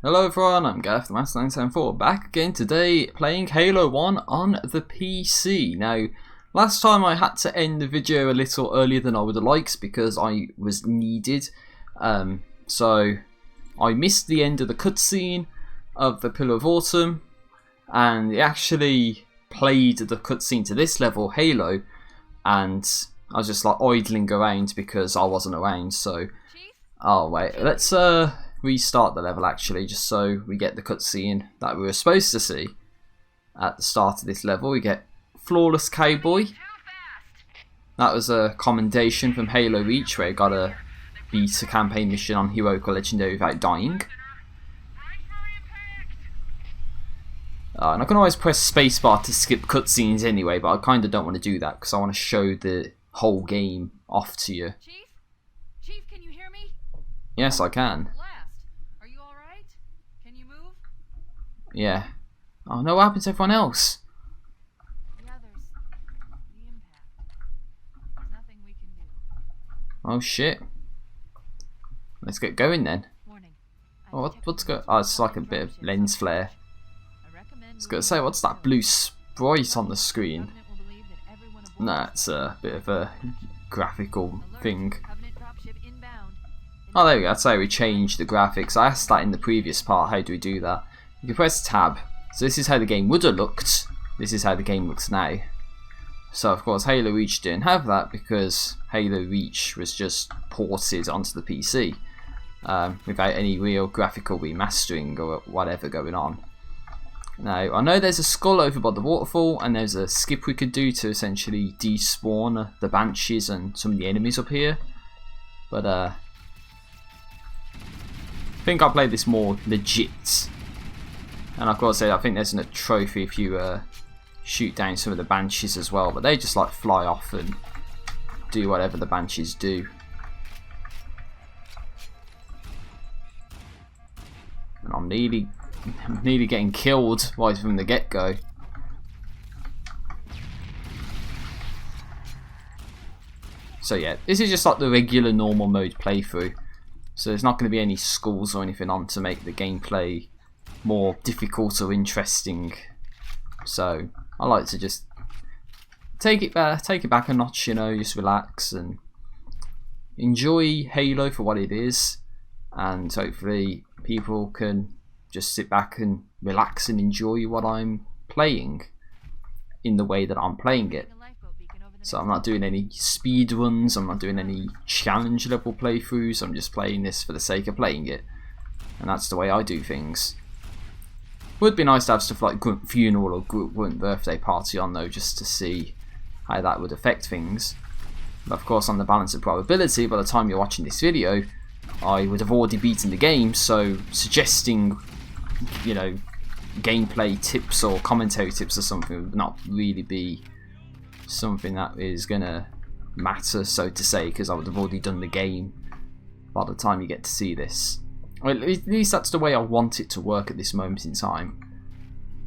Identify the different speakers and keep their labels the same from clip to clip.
Speaker 1: Hello everyone, I'm Gareth, the Master974, back again today playing Halo 1 on the PC. Now, last time I had to end the video a little earlier than I would have liked because I was needed. So I missed the end of the cutscene of the Pillar of Autumn, and it actually played the cutscene to this level, Halo, and I was just like idling around because I wasn't around. So, oh wait, let's restart the level actually, just so we get the cutscene that we were supposed to see at the start of this level. We get Flawless Cowboy. That was a commendation from Halo Reach, where you got to beat a campaign mission on Heroic or Legendary without dying. And I can always press spacebar to skip cutscenes anyway, but I kind of don't want to do that because I want to show the whole game off to you.
Speaker 2: Chief, can you hear me?
Speaker 1: Yes, I can.
Speaker 2: Are you all right? Can you move?
Speaker 1: Yeah. Oh no, what happened to everyone else?
Speaker 2: The others. The impact. There's nothing we can do.
Speaker 1: Oh shit. Let's get going then.
Speaker 2: Warning.
Speaker 1: Oh, what's go? Oh, it's like a bit of lens flare. I was gonna say, what's that blue sprite on the screen? Nah, it's a bit of a graphical thing. Oh, there we go. That's how we changed the graphics. I asked that in the previous part. How do we do that? You can press tab. So this is how the game would have looked. This is how the game looks now. So of course Halo Reach didn't have that because Halo Reach was just ported onto the PC without any real graphical remastering or whatever going on. Now, I know there's a skull over by the waterfall, and there's a skip we could do to essentially despawn the Banshees and some of the enemies up here. But I think I'll play this more legit. And of course, I think there's a trophy if you shoot down some of the Banshees as well. But they just like fly off and do whatever the Banshees do. And I'm nearly getting killed right from the get-go. So yeah, this is just like the regular normal mode playthrough. So there's not going to be any skulls or anything on to make the gameplay more difficult or interesting. So I like to just take it back a notch, you know, just relax and enjoy Halo for what it is, and hopefully people can just sit back and relax and enjoy what I'm playing in the way that I'm playing it. So I'm not doing any speed runs, I'm not doing any challenge level playthroughs, I'm just playing this for the sake of playing it. And that's the way I do things. Would be nice to have stuff like Grunt Funeral or Grunt Birthday Party on though, just to see how that would affect things. But of course, on the balance of probability, by the time you're watching this video, I would have already beaten the game, so suggesting, you know, gameplay tips or commentary tips or something would not really be something that is gonna matter, so to say, because I would have already done the game by the time you get to see this. Well, at least that's the way I want it to work at this moment in time.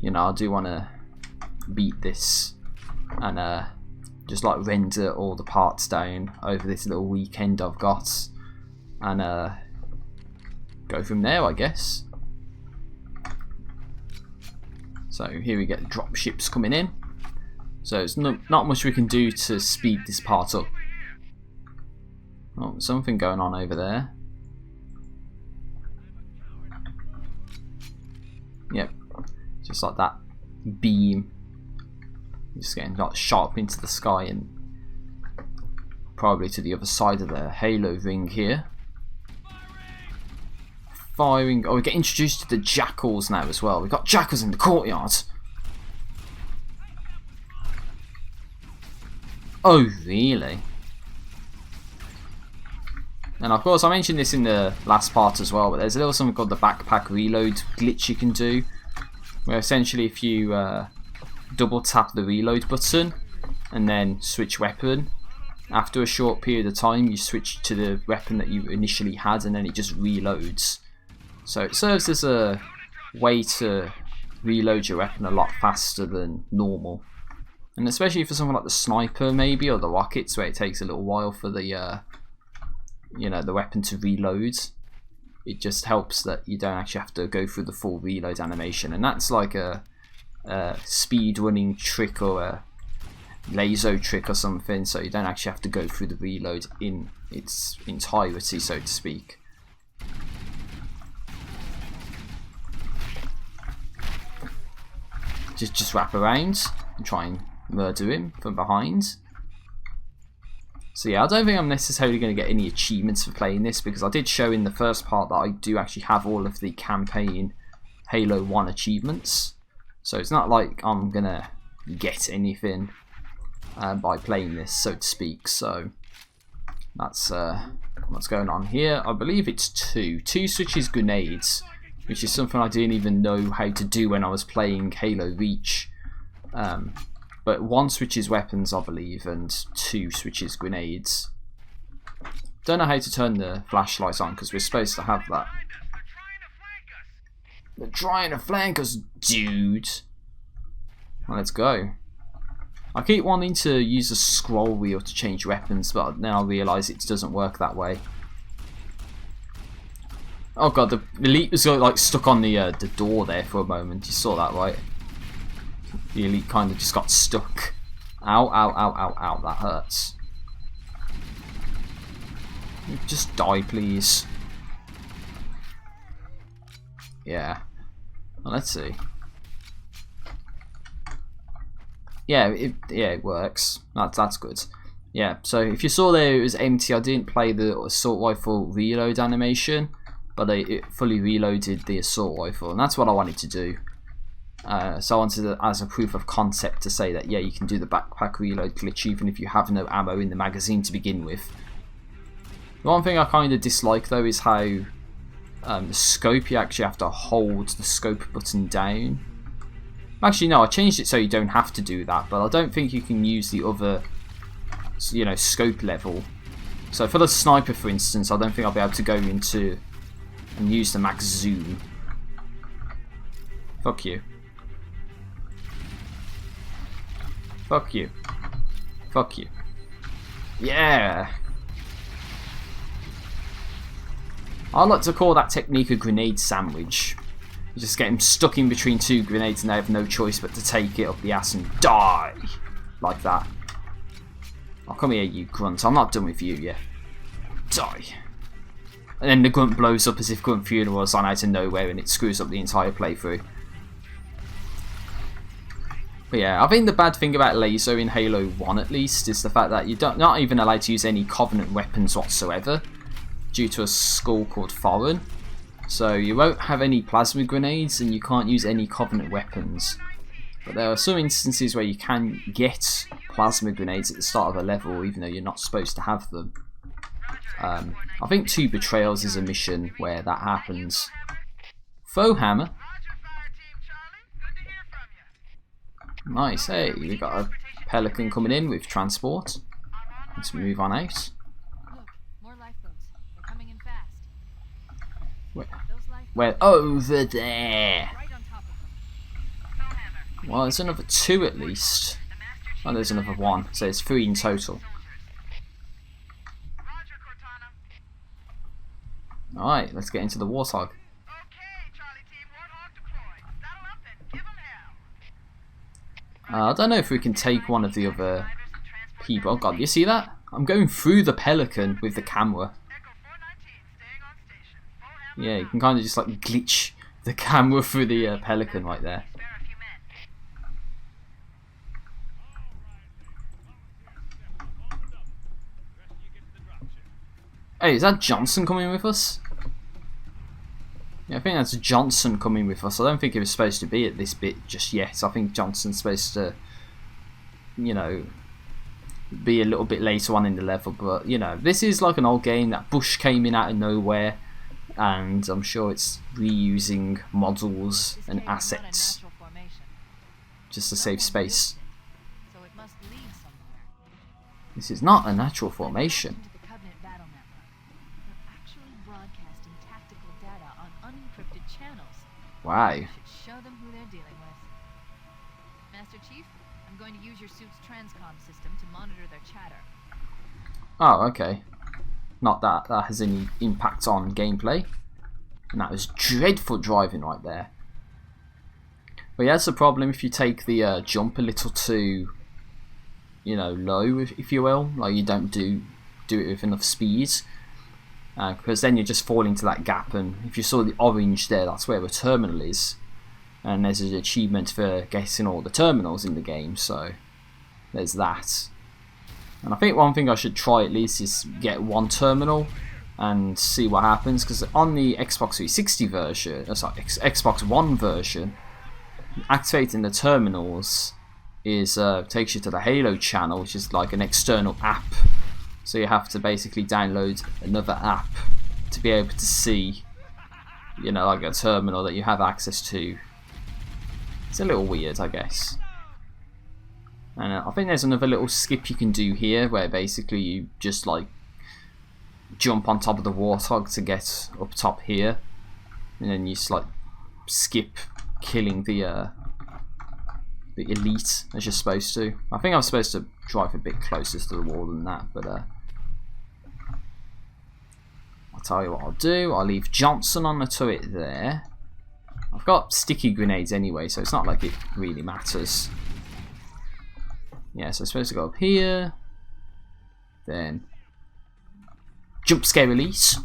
Speaker 1: You know, I do want to beat this and just like render all the parts down over this little weekend I've got, and go from there, I guess. So here we get drop ships coming in. So there's not much we can do to speed this part up. Oh, something going on over there. Yep, just like that beam. Just getting like shot up into the sky and probably to the other side of the Halo ring here. Firing. Oh, we get introduced to the jackals now as well. We've got jackals in the courtyard. Oh, really? And of course, I mentioned this in the last part as well, but there's a little something called the backpack reload glitch you can do, where essentially if you double tap the reload button and then switch weapon, after a short period of time you switch to the weapon that you initially had, and then it just reloads. So it serves as a way to reload your weapon a lot faster than normal. And especially for something like the sniper maybe, or the rockets, where it takes a little while for the you know, the weapon to reload. it just helps that you don't actually have to go through the full reload animation, and that's like a speed running trick or a laser trick or something, so you don't actually have to go through the reload in its entirety, so to speak. Just wrap around and try and murder him from behind. So yeah, I don't think I'm necessarily going to get any achievements for playing this, because I did show in the first part that I do actually have all of the campaign Halo 1 achievements. So it's not like I'm going to get anything by playing this, so to speak. So that's what's going on here. I believe it's two switches grenades, which is something I didn't even know how to do when I was playing Halo Reach. But one switches weapons, I believe, and two switches grenades. Don't know how to turn the flashlights on, because we're supposed to have that. They're trying to flank us, dude. Well, let's go. I keep wanting to use the scroll wheel to change weapons, but now I realise it doesn't work that way. Oh god, the elite was like stuck on the door there for a moment. You saw that, right? The elite kind of just got stuck. Ow, ow, ow, ow, ow. That hurts. Just die, please. Yeah. Well, let's see. Yeah, it works. That's good. Yeah, so if you saw there it was empty, I didn't play the assault rifle reload animation, but it fully reloaded the assault rifle, and that's what I wanted to do. So I wanted to, as a proof of concept, to say that yeah, you can do the backpack reload glitch even if you have no ammo in the magazine to begin with. The one thing I kind of dislike though is how the scope, you actually have to hold the scope button down. Actually no, I changed it so you don't have to do that, but I don't think you can use the other, you know, scope level. So for the sniper, for instance, I don't think I'll be able to go into and use the max zoom. Fuck you. Fuck you. Fuck you. Yeah! I like to call that technique a grenade sandwich. You just get him stuck in between two grenades and they have no choice but to take it up the ass and die! Like that. Oh, come here, you grunt. I'm not done with you yet. Die. And then the grunt blows up as if Grunt Funeral was on out of nowhere and it screws up the entire playthrough. But yeah, I think the bad thing about laser in Halo 1 at least is the fact that you're not even allowed to use any Covenant weapons whatsoever due to a skull called Foreign. So you won't have any plasma grenades and you can't use any Covenant weapons. But there are some instances where you can get plasma grenades at the start of a level even though you're not supposed to have them. I think 2 Betrayals is a mission where that happens. Faux hammer. Nice, hey, we got a Pelican coming in with transport. Let's move on out.
Speaker 2: Look, more lifeboats. They're coming in fast.
Speaker 1: Where? Over there!
Speaker 2: Right on top of them.
Speaker 1: Well, there's another 2 at least. Oh, there's another 1, so it's 3 in total. Alright, let's get into the Warthog. I don't know if we can take one of the other people. Oh god, you see that? I'm going through the Pelican with the camera. Yeah, you can kind of just like glitch the camera through the Pelican right there. Hey, is that Johnson coming with us? Yeah, I think that's Johnson coming with us. I don't think he was supposed to be at this bit just yet. I think Johnson's supposed to, you know, be a little bit later on in the level. But, you know, this is like an old game that Bush came in out of nowhere. And I'm sure it's reusing models and assets just to save space. This is not a natural formation. Wow.
Speaker 2: Show them who they're dealing with. Master Chief, I'm going to use your suit's transcom system to monitor their chatter.
Speaker 1: Oh, okay. Not that that has any impact on gameplay. And that was dreadful driving right there. But yeah, that's the problem if you take the jump a little too, you know, low, if you will. Like you don't do it with enough speed. Because then you just fall into that gap, and if you saw the orange there, that's where the terminal is. And there's an achievement for getting all the terminals in the game, so there's that. And I think one thing I should try at least is get one terminal and see what happens, because on the Xbox 360 version, sorry, Xbox One version, activating the terminals is takes you to the Halo channel, which is like an external app. So you have to basically download another app to be able to see, you know, like a terminal that you have access to. It's a little weird, I guess. And I think there's another little skip you can do here, where basically you just like jump on top of the warthog to get up top here, and then you just like skip killing the elite as you're supposed to. I think I'm supposed to drive a bit closer to the wall than that, but I'll tell you what I'll do. I'll leave Johnson on the turret there. I've got sticky grenades anyway, so it's not like it really matters. Yeah, so I'm supposed to go up here, then jump scare release.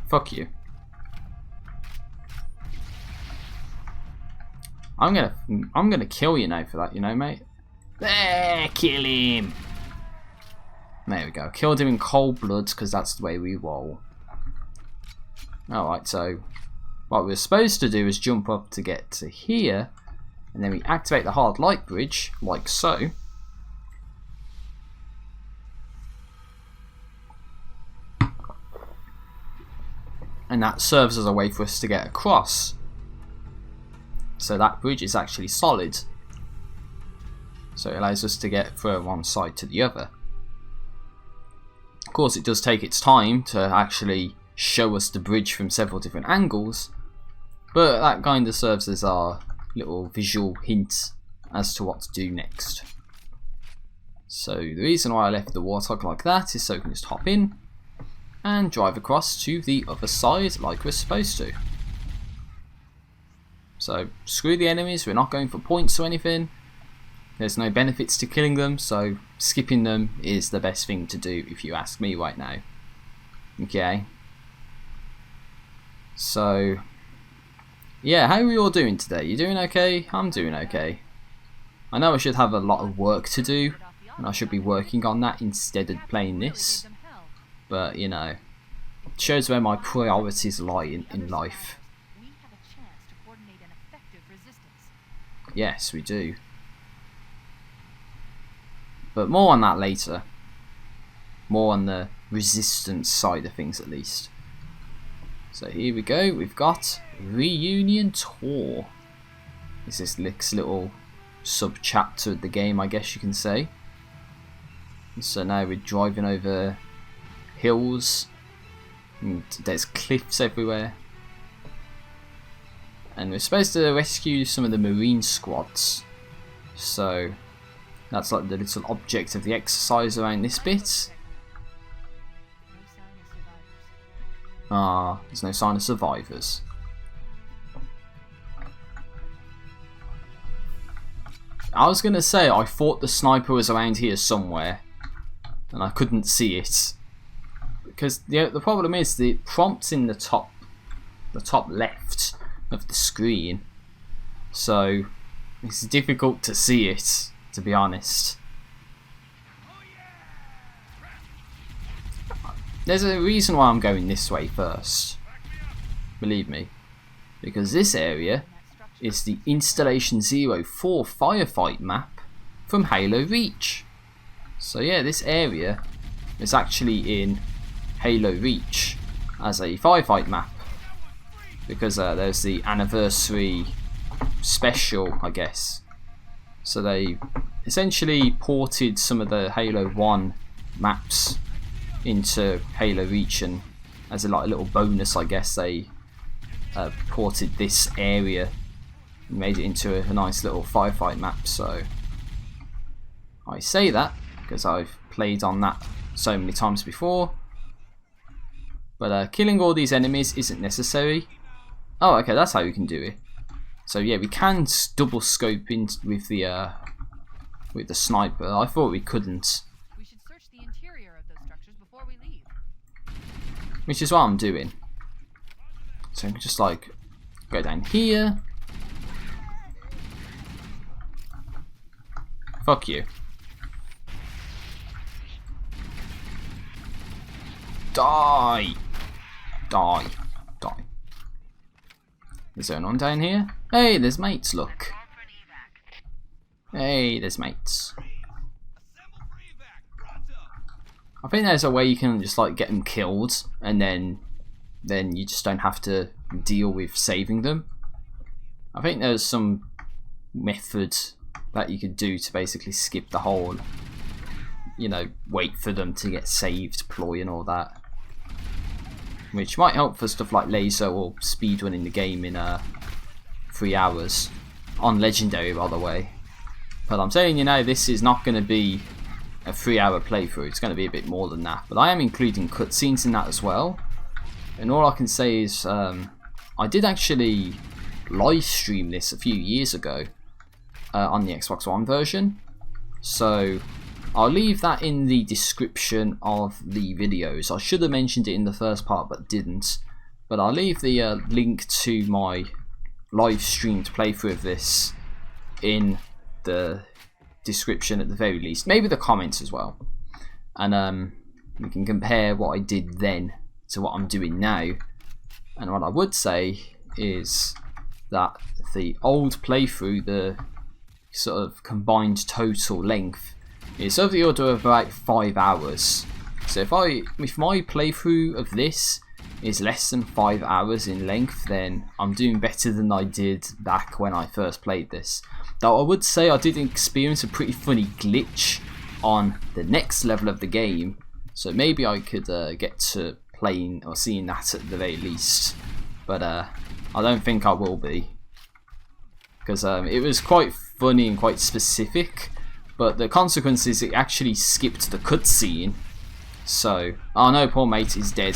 Speaker 1: Fuck you. I'm gonna kill you now for that, you know, mate. There, kill him. There we go. Killed him in cold blood, because that's the way we roll. Alright, so what we're supposed to do is jump up to get to here, and then we activate the hard light bridge, like so. And that serves as a way for us to get across. So that bridge is actually solid. So it allows us to get from one side to the other. Of course, it does take its time to actually show us the bridge from several different angles, but that kind of serves as our little visual hint as to what to do next. So the reason why I left the warthog like that is so we can just hop in and drive across to the other side like we're supposed to. So screw the enemies, we're not going for points or anything. There's no benefits to killing them, so skipping them is the best thing to do if you ask me right now. Okay. So yeah, how are we all doing today? You doing okay? I'm doing okay. I know I should have a lot of work to do, and I should be working on that instead of playing this. But you know, it shows where my priorities lie in life. Yes, we do. But more on that later. More on the resistance side of things at least. So here we go, we've got Reunion Tour. This is this little sub-chapter of the game, I guess you can say. So now we're driving over hills, and there's cliffs everywhere. And we're supposed to rescue some of the Marine squads. So that's like the little object of the exercise around this bit. Ah, there's no sign of survivors. I was going to say I thought the sniper was around here somewhere, and I couldn't see it. Because the problem is the prompt's in the top left of the screen, so it's difficult to see it, to be honest. There's a reason why I'm going this way first, believe me, because this area is the Installation 04 firefight map from Halo Reach. So yeah, this area is actually in Halo Reach as a firefight map, because there's the anniversary special, I guess. So they essentially ported some of the Halo 1 maps into Halo Reach, and as a little bonus, I guess, they ported this area and made it into a nice little firefight map. So I say that because I've played on that so many times before. But killing all these enemies isn't necessary. Oh, okay, that's how you can do it. So yeah, we can double scope in with the sniper. I thought we couldn't.
Speaker 2: We should search the interior of those structures before we leave.
Speaker 1: Which is what I'm doing. So I can just like go down here. Fuck you. Die! Die. Die. Is there anyone down here? Hey, there's mates, look. Hey, there's mates. I think there's a way you can just like get them killed and then you just don't have to deal with saving them. I think there's some method that you could do to basically skip the whole, you know, wait for them to get saved ploy and all that. Which might help for stuff like laser or speedrunning the game in 3 hours. On Legendary, by the way. But I'm telling you now, this is not going to be a 3-hour playthrough. It's going to be a bit more than that. But I am including cutscenes in that as well. And all I can say is, I did actually live stream this a few years ago on the Xbox One version. So I'll leave that in the description of the videos. I should have mentioned it in the first part but didn't. But I'll leave the link to my live streamed playthrough of this in the description at the very least. Maybe the comments as well. And we can compare what I did then to what I'm doing now. And what I would say is that the old playthrough, the sort of combined total length, is of the order of about 5 hours. So if my playthrough of this is less than 5 hours in length, then I'm doing better than I did back when I first played this. Though I would say I did experience a pretty funny glitch on the next level of the game, so maybe I could get to playing or seeing that at the very least. But I don't think I will be, because it was quite funny and quite specific. But the consequence is it actually skipped the cutscene. So, oh no, poor mate is dead.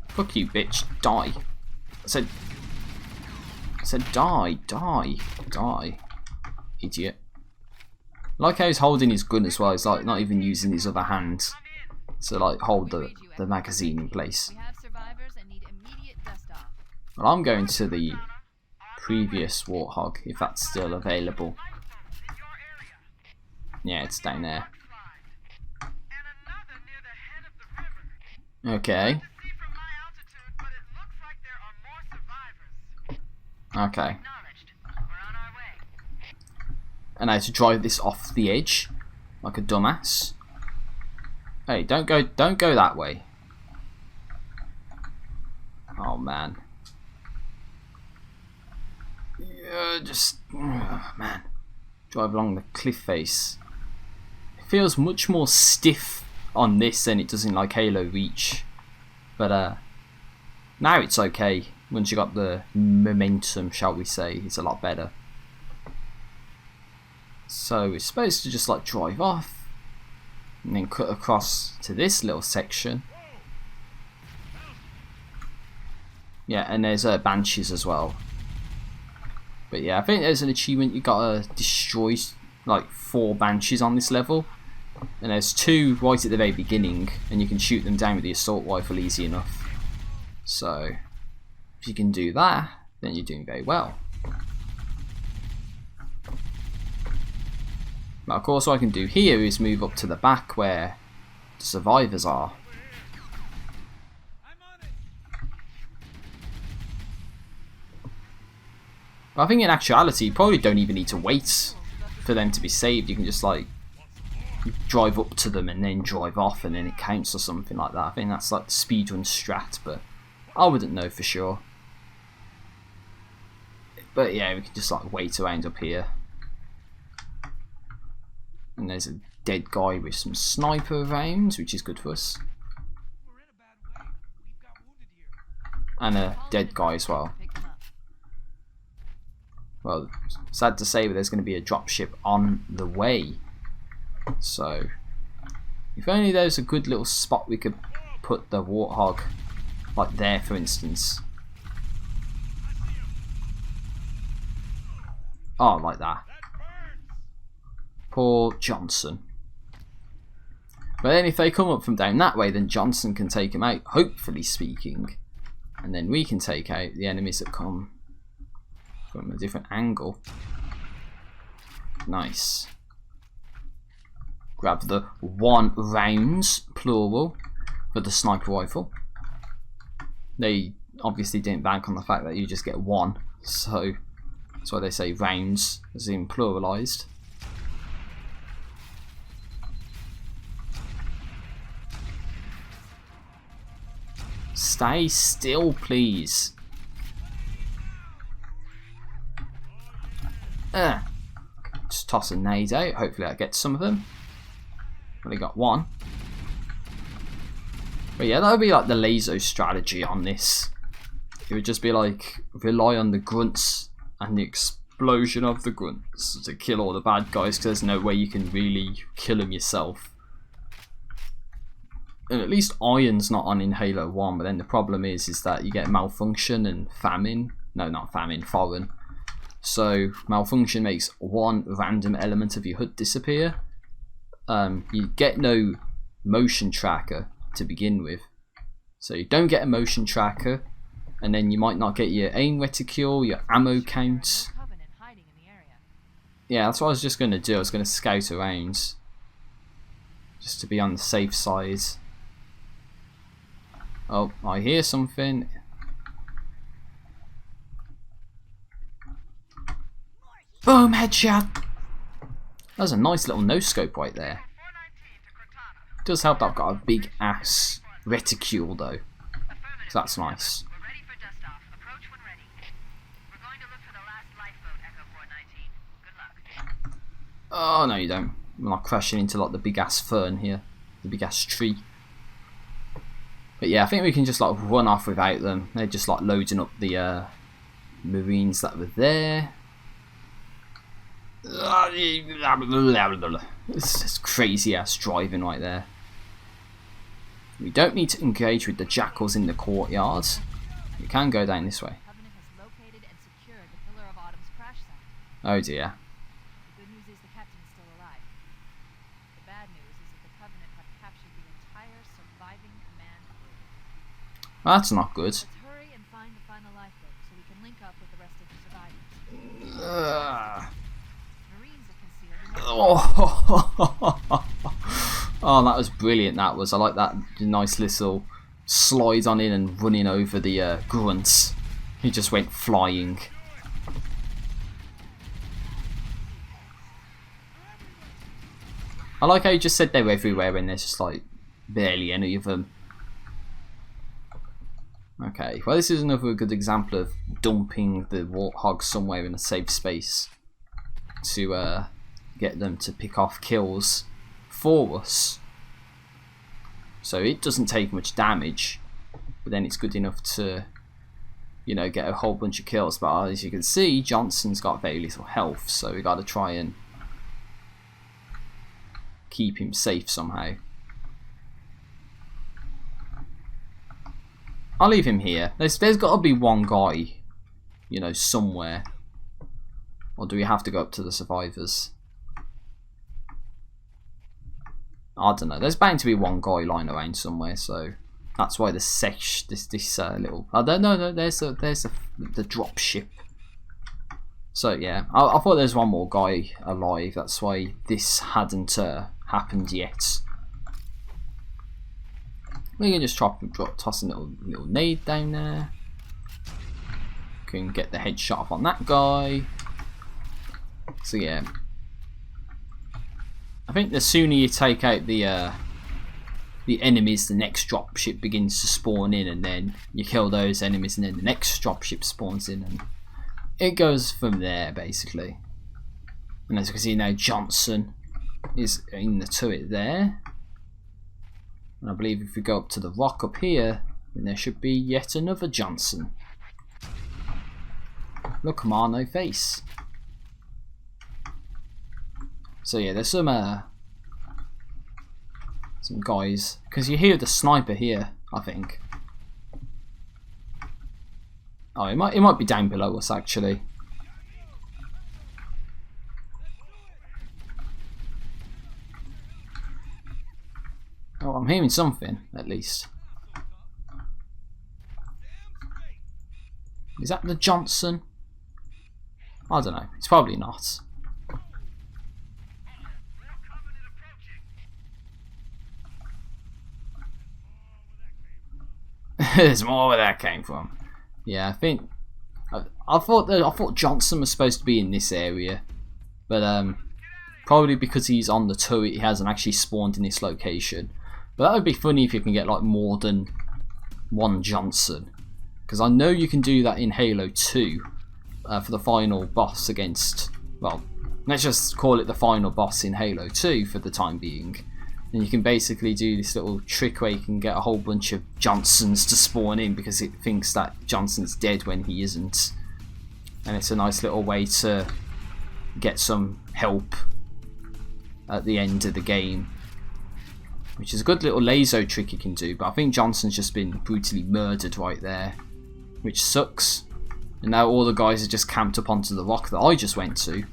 Speaker 1: Fuck you, bitch. Die. I said die, die, die. Idiot. Like how he's holding his gun as well. He's like not even using his other hand to like hold the magazine in place.
Speaker 2: We have survivors and need immediate dust off.
Speaker 1: Well, I'm going to the previous Warthog, if that's still available. Yeah, it's down there. Okay. Okay. And I had to drive this off the edge like a dumbass. Hey, don't go that way. Oh man. Yeah, just man. Drive along the cliff face. It feels much more stiff on this than it does in like Halo Reach. But now it's okay. Once you got the momentum, shall we say, it's a lot better. So we're supposed to just like drive off and then cut across to this little section. Yeah, and there's banshees as well. But yeah, I think there's an achievement. You gotta destroy like 4 banshees on this level, and there's 2 right at the very beginning, and you can shoot them down with the assault rifle easy enough. So if you can do that, then you're doing very well. But of course what I can do here is move up to the back where the survivors are. But I think in actuality you probably don't even need to wait for them to be saved. You can just like drive up to them and then drive off and then it counts or something like that. I think that's like the speedrun strat, but I wouldn't know for sure. But yeah, we can just like wait around up here. And there's a dead guy with some sniper rounds, which is good for us. And a dead guy as well. Well, sad to say, but there's going to be a dropship on the way. So, If only there was a good little spot we could put the warthog, like there for instance. Oh, like that. Poor Johnson. But then if they come up from down that way, then Johnson can take him out, hopefully speaking. And then we can take out the enemies that come from a different angle. Nice. Grab the 1 rounds, plural, for the sniper rifle. They obviously didn't bank on the fact that you just get 1, so that's why they say rounds, as in pluralised. Stay still, please. Just toss a nade out. Hopefully that gets some of them. Only got 1. But yeah, that would be like the laser strategy on this. It would just be like, rely on the grunts and the explosion of the grunts to kill all the bad guys, because there's no way you can really kill them yourself. And at least iron's not on in Halo 1, but then the problem is that you get malfunction and famine. No, not famine, foreign. So malfunction makes 1 random element of your HUD disappear. You get no motion tracker to begin with. So you don't get a motion tracker, and then you might not get your aim reticule, your ammo count. Yeah, that's what I was just going to do. I was going to scout around just to be on the safe side. Oh, I hear something. Boom, headshot. That was a nice little no-scope right there. It does help that I've got a big ass reticule though. So that's nice. Oh no, you don't. I'm not crashing into like the big ass fern here. The big ass tree. But yeah, I think we can just like run off without them. They're just like loading up the Marines that were there. It's crazy ass driving right there. We don't need to engage with the jackals in the courtyard. We can go down this way. Oh dear.
Speaker 2: The good news is the captain is still alive. The bad news is that the Covenant have captured the entire surviving command crew.
Speaker 1: That's not good.
Speaker 2: Let's hurry and find the final lifeboat so we can link up with the rest of the survivors. Marines are concealed.
Speaker 1: Oh, that was brilliant. That was. I like that nice little slide on in and running over the grunts. He just went flying. I like how you just said they were everywhere and there's just like barely any of them. Okay, well this is another good example of dumping the warthogs somewhere in a safe space to get them to pick off kills for us. So it doesn't take much damage, but then it's good enough to, you know, get a whole bunch of kills. But as you can see, Johnson's got very little health, so we got to try and keep him safe somehow. I'll leave him here. There's got to be one guy, you know, somewhere. Or do we have to go up to the survivors? I don't know. There's bound to be one guy lying around somewhere, so that's why this little. I don't know. There's the drop ship. So yeah, I thought there's one more guy alive. That's why this hadn't happened yet. We can just toss a little nade down there. Can get the headshot off on that guy. So yeah, I think the sooner you take out the enemies, the next dropship begins to spawn in, and then you kill those enemies, and then the next dropship spawns in, and it goes from there basically. And as you can see now, Johnson is in the turret there. And I believe if we go up to the rock up here, then there should be yet another Johnson. Look, come on, no face. So yeah, there's some some guys, because you hear the sniper here, I think. Oh, it might be down below us actually. Oh, I'm hearing something at least. Is that the Johnson? I don't know. It's probably not. There's more where that came from. Yeah, I think I thought Johnson was supposed to be in this area, but probably because he's on the turret, he hasn't actually spawned in this location. But that would be funny if you can get like more than one Johnson, because I know you can do that in Halo 2 for the final boss against. Well, let's just call it the final boss in Halo 2 for the time being. And you can basically do this little trick where you can get a whole bunch of Johnsons to spawn in because it thinks that Johnson's dead when he isn't. And it's a nice little way to get some help at the end of the game. Which is a good little laser trick you can do, but I think Johnson's just been brutally murdered right there. Which sucks. And now all the guys are just camped up onto the rock that I just went to.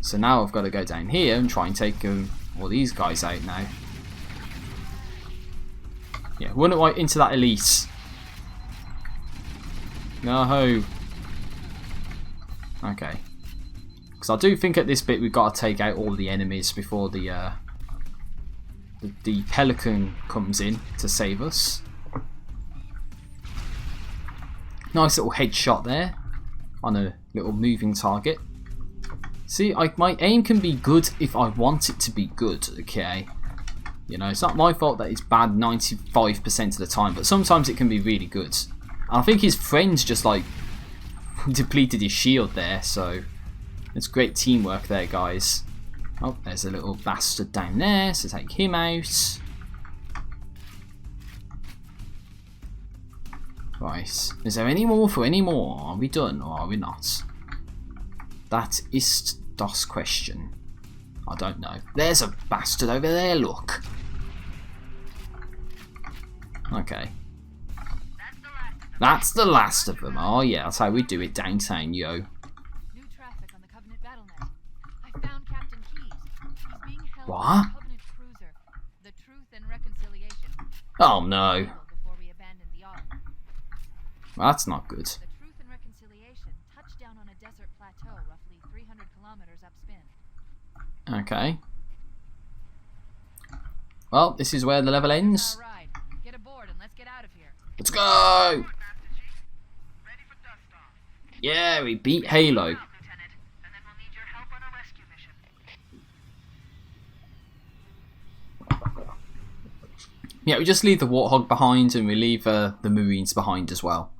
Speaker 1: So now I've got to go down here and try and take all these guys out now. Yeah, run it right into that elite. No. Okay. Because I do think at this bit we've got to take out all the enemies before the Pelican comes in to save us. Nice little headshot there on a little moving target. See, my aim can be good if I want it to be good, okay? You know, it's not my fault that it's bad 95% of the time, but sometimes it can be really good. And I think his friends just like depleted his shield there, so it's great teamwork there, guys. Oh, there's a little bastard down there, so take him out. Right, is there any more for any more? Are we done or are we not? That is das question. I don't know. There's a bastard over there, look. Okay. That's the last of them. Oh yeah, that's how we do it downtown, yo.
Speaker 2: New traffic on the Covenant BattleNet. I found Captain Keyes. He's being held
Speaker 1: What?
Speaker 2: on the Covenant cruiser, the Truth and Reconciliation.
Speaker 1: Oh no.
Speaker 2: Before we abandon the Ark.
Speaker 1: That's not good.
Speaker 2: The Truth and Reconciliation touched down on a desert plateau roughly 300 kilometers upspin.
Speaker 1: Okay. Well, this is where the level ends.
Speaker 2: All right. Get aboard and let's get out of here.
Speaker 1: Let's go! Yeah, we beat Halo. Yeah, we just leave the Warthog behind and we leave the Marines behind as well.